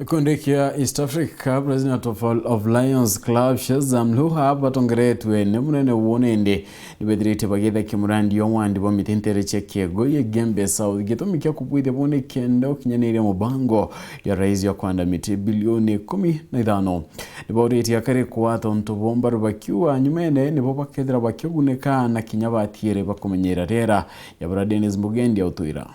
Gikundi kia East Africa President of Lions Club Shazam Luha batongeretwe ne munene wonende nibethirite bagitha kimurandi yo Waandi bo Mîtî chekiego IGEMBE South gitumi kya kubwithe bone kendo kinyanire mubango ya rais ya kwanda miti bilioni 15 NIBAURITIE akare kwata ntubomba rubakiwa nyumene nibo bakethira bakyoguneka na KINYABATIIRE bakumenyera rera ya Dennis Mugendi autuira.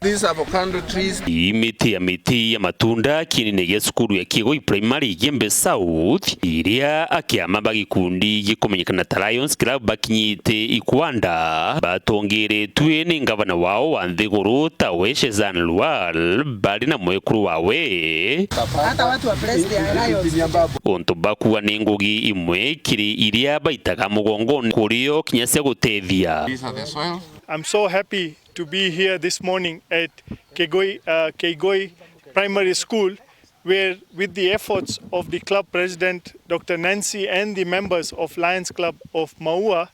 These avocado trees. Mîtî ya matunda kinene gya sukuru ya Kigoi Primary IGEMBE South iria akiama bagikundi gikumenyekana ta Lions Club bakinyite ikwanda batongeretwe ni ngavana wao wa nthiguru tawe Shezan Lual bali na mwekuru wawe Hata watu wa president Lions onto bakuwa ni ngugi imwe kiri iria baitaga mugongoni kurio kinyase gutethia. I'm so happy to be here this morning at Kigoi Primary School, where with the efforts of the club president, Dr. Nancy, and the members of Lions Club of Maua,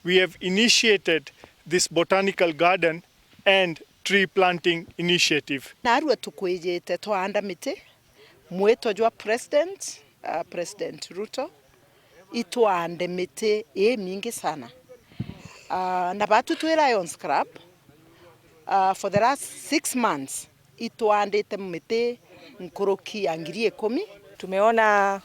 we have initiated this botanical garden and tree planting initiative. Narua tukwejete twaanda miti mweto jwa President Ruto itwaande miti mingi sana. Na batu tuwe Lions Club for the last 6 months itwaandite miti nkoroki angiri 10. Tumeona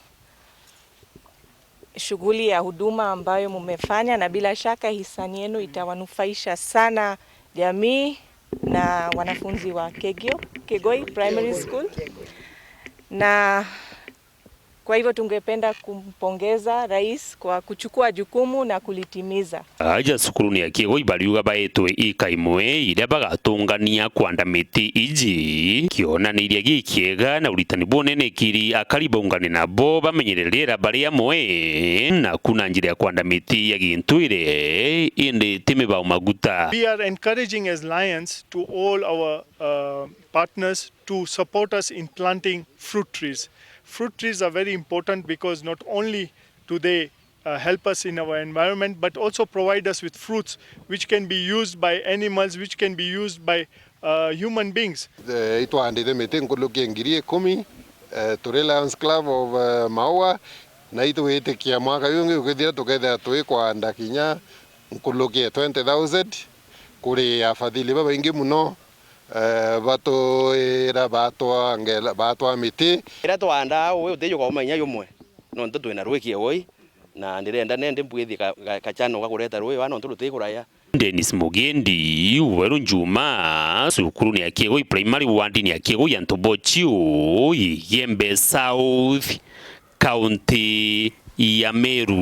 shughuli ya huduma ambayo mumefanya na bila shaka hisani yenu itawanufaisha sana jamii na wanafunzi wa Kigoi Primary School, na kwa hivyo tungependa kumpongeza rais kwa kuchukua jukumu na kulitimiza. Aja sukuru ni ya Kigoi baliuga baetwe KIMWE iria bagatungania kwanda miti iji kionaniria gikiega na uritani bonene kiri akaribongane nabo bamenyerera bari amwe na kuna njira ya kwanda miti ya gintuire indi time ba maguta. We are encouraging as Lions to all our partners to support us in planting fruit trees. Fruit trees are very important because not only do they help us in our environment, but also provide us with fruits which can be used by animals, which can be used by human beings. Itwaandite miti nkuluki ngiri 10 turi Lions Club of Maua na itwitikia mwaka yungi ukithira tukethira twikwanda kinya nkuluki 20,000 kuri afadhili baingi muno batwa miti ira twanda we utejo kwa umanya yumwe no nto twina rwiki oi na ndirenda nende mbwithi kachano gakureta rwe wana nto rutekuraya. Dennis Mugendi Weru Njuma sukuru ni ya Kigoi Primary Waandi ni ya Kigoi Antobochio IGEMBE South County ya Meru.